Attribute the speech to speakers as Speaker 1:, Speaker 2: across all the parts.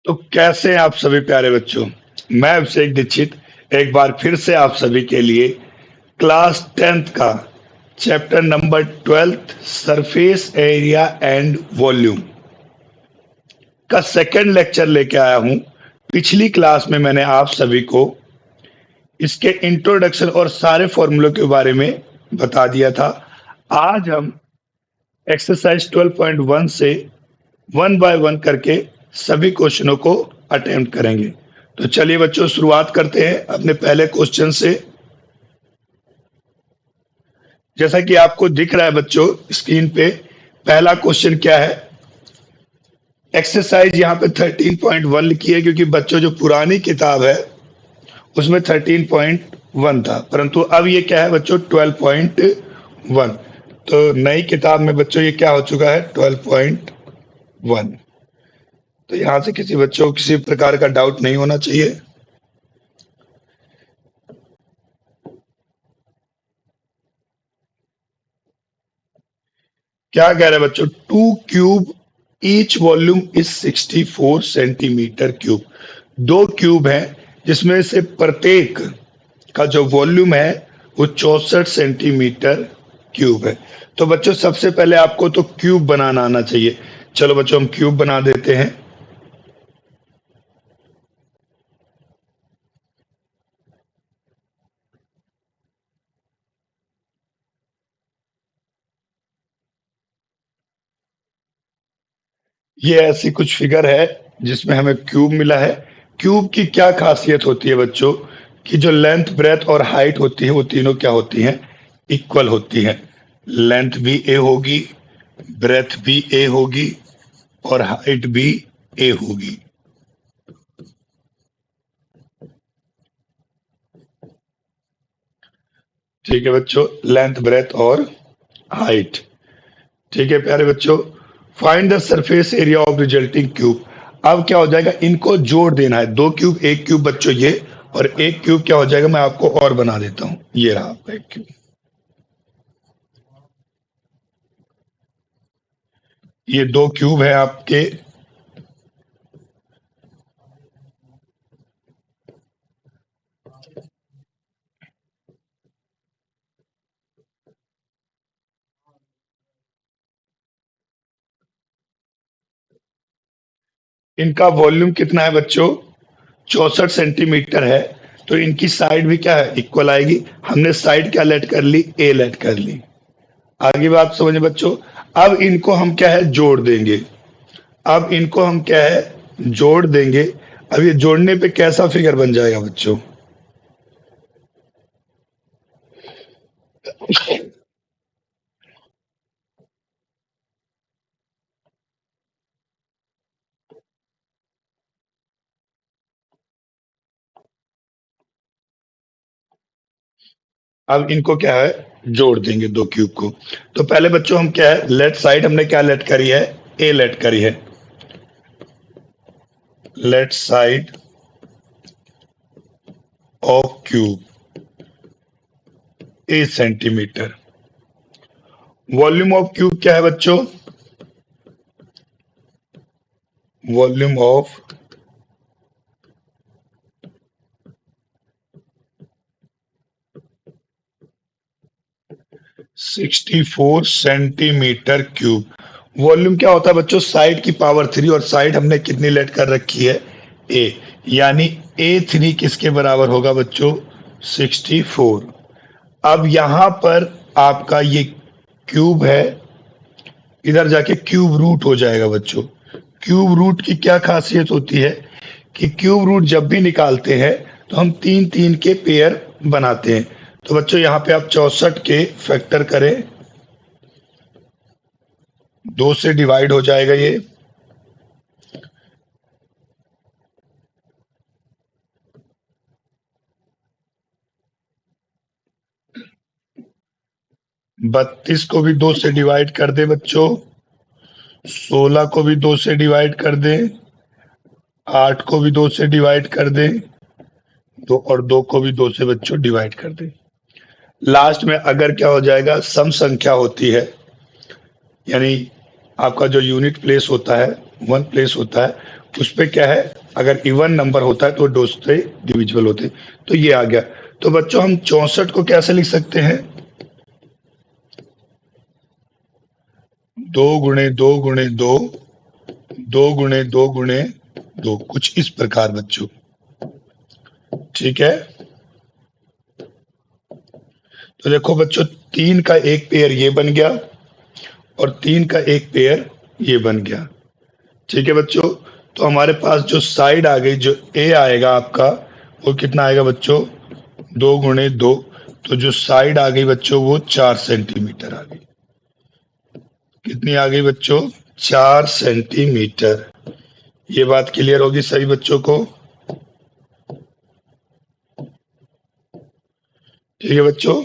Speaker 1: तो कैसे हैं आप सभी प्यारे बच्चों। मैं अभिषेक दीक्षित एक बार फिर से आप सभी के लिए क्लास 10th का chapter number 12 surface area and volume का सेकंड लेक्चर लेके आया हूं। पिछली क्लास में मैंने आप सभी को इसके इंट्रोडक्शन और सारे फॉर्मूलों के बारे में बता दिया था। आज हम एक्सरसाइज 12.1 से वन बाय वन करके सभी क्वेश्चनों को अटेम्प्ट करेंगे। तो चलिए बच्चों शुरुआत करते हैं अपने पहले क्वेश्चन से। जैसा कि आपको दिख रहा है बच्चों स्क्रीन पे, पहला क्वेश्चन क्या है। एक्सरसाइज यहाँ पे 13.1 लिखी है क्योंकि बच्चों जो पुरानी किताब है उसमें 13.1 था, परंतु अब ये क्या है बच्चों 12.1। तो नई किताब में बच्चों ये क्या हो चुका है 12.1। तो यहां से किसी बच्चों को किसी प्रकार का डाउट नहीं होना चाहिए। क्या कह रहे हैं बच्चों, 2 cube each volume is 64 centimetre cube. 2 cube हैं जिसमें से प्रत्येक का जो वॉल्यूम है वो 64 सेंटीमीटर क्यूब है। तो बच्चों सबसे पहले आपको तो क्यूब बनाना आना चाहिए। चलो बच्चों हम क्यूब बना देते हैं। ये ऐसी कुछ फिगर है जिसमें हमें क्यूब मिला है। क्यूब की क्या खासियत होती है बच्चों कि जो लेंथ ब्रेथ और हाइट होती है वो तीनों क्या होती हैं, इक्वल होती हैं। लेंथ भी ए होगी, ब्रेथ भी ए होगी और हाइट भी ए होगी। ठीक है बच्चों, लेंथ ब्रेथ और हाइट। ठीक है प्यारे बच्चों, find the surface area of resulting cube. अब क्या हो जाएगा, इनको जोड़ देना है। 2 क्यूब, 1 क्यूब बच्चों ये, और 1 क्यूब क्या हो जाएगा, मैं आपको और बना देता हूं। ये रहा आपका 1 क्यूब। ये 2 क्यूब है आपके। इनका वॉल्यूम कितना है बच्चों, 64 सेंटीमीटर है। तो इनकी साइड भी क्या है, इक्वल आएगी। हमने साइड क्या लेट कर ली, ए लेट कर ली। आगे बात समझे बच्चों। अब इनको हम क्या है जोड़ देंगे। अब इनको हम क्या है जोड़ देंगे। अब ये जोड़ने पे कैसा फिगर बन जाएगा बच्चों, अब इनको क्या है जोड़ देंगे 2 क्यूब को। तो पहले बच्चों हम क्या है, लेफ्ट साइड हमने क्या लेट करी है, ए लेट करी है। Left side of cube A centimetre. Volume of cube क्या है बच्चों, volume of 64 centimetre cube. Volume क्या होता है बच्चों, साइड की पावर 3, और साइड हमने कितनी लेट कर रखी है, ए। यानी A3 किसके बराबर होगा बच्चों, 64। अब यहां पर आपका ये क्यूब है, इधर जाके क्यूब रूट हो जाएगा बच्चों। क्यूब रूट की क्या खासियत होती है कि क्यूब रूट जब भी निकालते हैं तो हम 3 3 के पेयर बनाते हैं। तो बच्चों यहाँ पे आप 64 के फैक्टर करें, 2 से डिवाइड हो जाएगा ये। बत्तीस को भी 2 से डिवाइड कर दे बच्चों, 16 को भी 2 से डिवाइड कर दे, 8 को भी 2 से डिवाइड कर दे, 2 और 2 को भी 2 से बच्चों डिवाइड कर दे। लास्ट में अगर क्या हो जाएगा, सम संख्या होती है, यानी आपका जो यूनिट प्लेस होता है, 1 प्लेस होता है, उस पे क्या है, अगर इवन नंबर होता है तो दो से डिविजिबल होते हैं। तो ये आ गया। तो बच्चों हम 64 को कैसे लिख सकते हैं, 2 गुणे 2 गुणे 2, 2 गुणे 2 गुणे 2, कुछ इस प्रकार बच्चों। ठीक है, तो देखो बच्चों 3 का एक पेयर ये बन गया और 3 का एक पेयर ये बन गया। ठीक है बच्चों, तो हमारे पास जो साइड आ गई, जो ए आएगा आपका, वो कितना आएगा बच्चों, 2 गुणे 2। तो जो साइड आ गई बच्चों वो 4 सेंटीमीटर आ गई। कितनी आ गई बच्चों, 4 सेंटीमीटर। ये बात क्लियर होगी सभी बच्चों को। ठीक है बच्चों,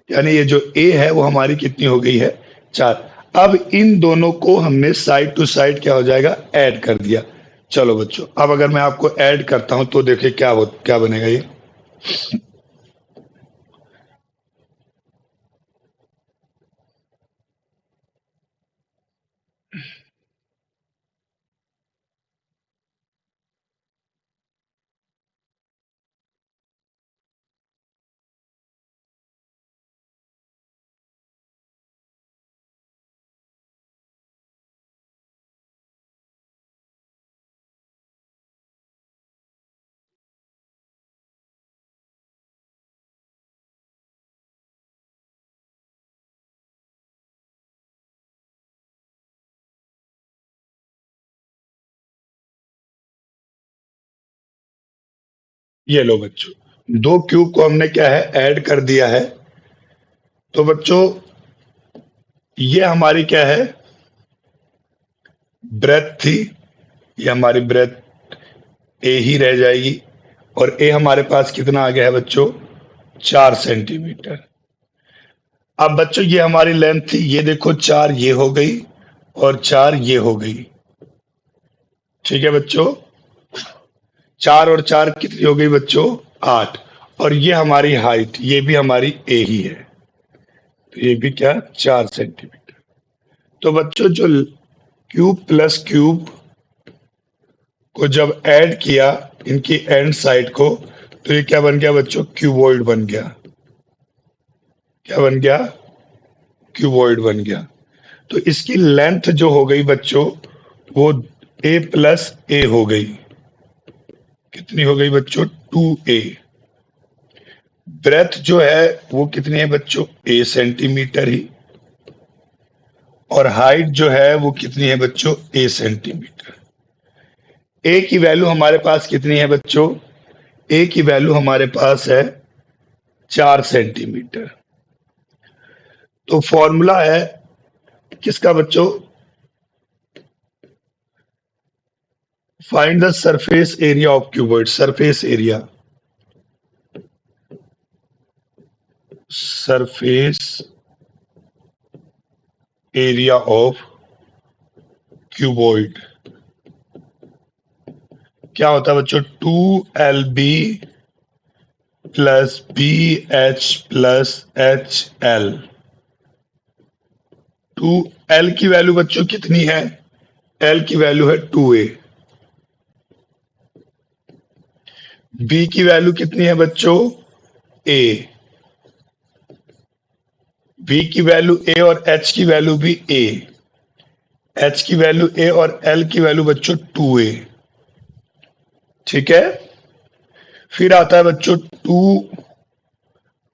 Speaker 1: यानी ये जो ए है वो हमारी कितनी हो गई है, 4। अब इन दोनों को हमने साइड टू साइड क्या हो जाएगा, ऐड कर दिया। चलो बच्चों, अब अगर मैं आपको ऐड करता हूं तो देखिए क्या बनेगा ये। ये लो बच्चों, दो क्यूब को हमने क्या है, ऐड कर दिया है। तो बच्चों ये हमारी क्या है, ब्रेथ थी। ये हमारी ब्रेथ ए ही रह जाएगी। और ए हमारे पास कितना आ गया है बच्चों, 4 सेंटीमीटर। अब बच्चों ये हमारी लेंथ थी, ये देखो 4 ये हो गई और 4 ये हो गई। ठीक है बच्चों, 4 और 4 कितनी हो गई बच्चों, 8। और ये हमारी हाइट, ये भी हमारी ए ही है, तो ये भी क्या, 4 सेंटीमीटर। तो बच्चों जो क्यूब प्लस क्यूब को जब ऐड किया इनकी एंड साइड को, तो ये क्या बन गया बच्चों, क्यूबॉइड बन गया। क्या बन गया, क्यूबॉइड बन गया। तो इसकी लेंथ जो हो गई बच्चों, वो ए प्लस ए हो गई। कितनी हो गई बच्चों, 2a। ब्रेथ जो है वो कितनी है बच्चों, ए सेंटीमीटर ही। और हाइट जो है वो कितनी है बच्चों, ए सेंटीमीटर। ए की वैल्यू हमारे पास कितनी है बच्चों, ए की वैल्यू हमारे पास है 4 सेंटीमीटर। तो फॉर्मूला है किसका बच्चों, find the surface area of cuboid. Surface area, surface area of cuboid क्या होता है बच्चों, 2LB plus BH plus HL। 2L की वैल्यू बच्चों कितनी है, L की वैल्यू है 2A। B की वैल्यू कितनी है बच्चों, A। B की वैल्यू A और H की वैल्यू भी A। H की वैल्यू A और L की वैल्यू बच्चों 2A। ठीक है, फिर आता है बच्चों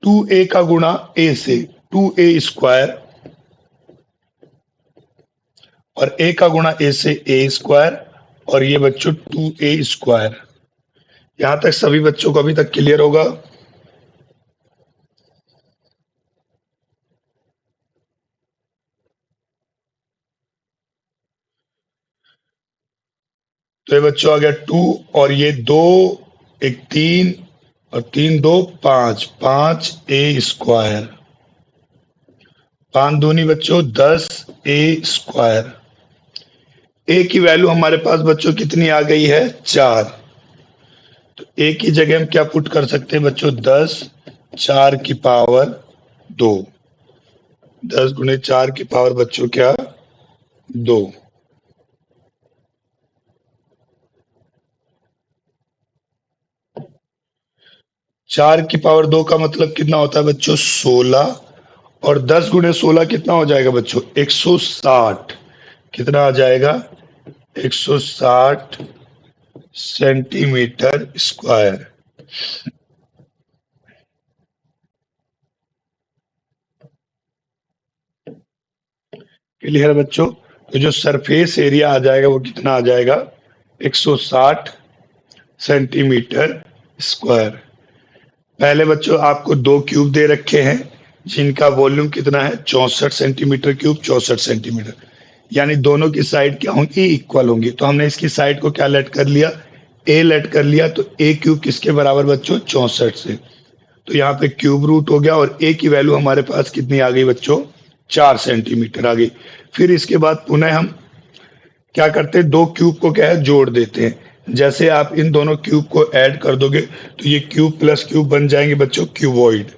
Speaker 1: 2A का गुणा A से, 2A स्क्वायर, और A का गुणा A से A स्क्वायर, और ये बच्चों 2A स्क्वायर। यहां तक सभी बच्चों को अभी तक क्लियर होगा। तो ये बच्चों आ गया 2, और ये 2, एक 3, और 3 2 5, 5A स्क्वायर, 5 दूनी बच्चों 10A स्क्वायर। ए की वैल्यू हमारे पास बच्चों कितनी आ गई है, 4। तो ए की जगह हम क्या पुट कर सकते हैं बच्चों, 10 4 की पावर 2। 10 गुणे 4 की पावर बच्चों क्या, 2। 4 की पावर 2 का मतलब कितना होता है बच्चों 16, और 10 गुणे 16 कितना हो जाएगा बच्चों 160। कितना आ जाएगा 160 सेंटीमीटर स्क्वायर। क्लियर है बच्चों? तो जो सरफेस एरिया आ जाएगा वो कितना आ जाएगा 160 सेंटीमीटर स्क्वायर। पहले बच्चों आपको दो क्यूब दे रखे हैं जिनका वॉल्यूम कितना है 64 सेंटीमीटर क्यूब, 64 सेंटीमीटर, यानी दोनों की साइड क्या होंगी इक्वल होंगी। तो हमने इसकी साइड को क्या लेट कर लिया ए लेट कर लिया। तो ए क्यूब किसके बराबर बच्चों 64 से, तो यहाँ पे क्यूब रूट हो गया और ए की वैल्यू हमारे पास कितनी आ गई बच्चों 4 सेंटीमीटर आ गई। फिर इसके बाद पुनः हम क्या करते हैं दो क्यूब को क्या है जोड़ देते हैं। जैसे आप इन दोनों क्यूब को ऐड कर दोगे तो ये क्यूब प्लस क्यूब बन जाएंगे बच्चों क्यूबॉइड,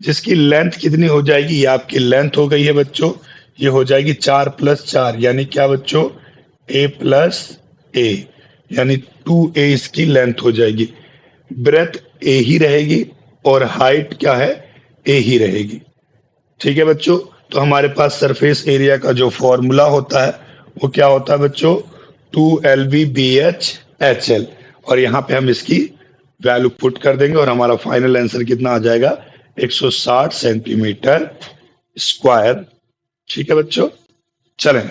Speaker 1: जिसकी लेंथ कितनी हो जाएगी, ये आपकी लेंथ हो गई है बच्चों, ये हो जाएगी 4 + 4 यानी क्या बच्चों a + a, यानी 2a इसकी लेंथ हो जाएगी। ब्रेथ a ही रहेगी और हाइट क्या है a ही रहेगी। ठीक है बच्चों, तो हमारे पास सरफेस एरिया का जो फॉर्मूला होता है वो क्या होता है बच्चों 2LBBH और यहाँ पे हम इसकी वैल्यू पुट कर देंगे और हमारा फाइनल आंसर कितना आ जाएगा 160 सेंटीमीटर स्क्वायर। ठीक है बच्चों, चलें।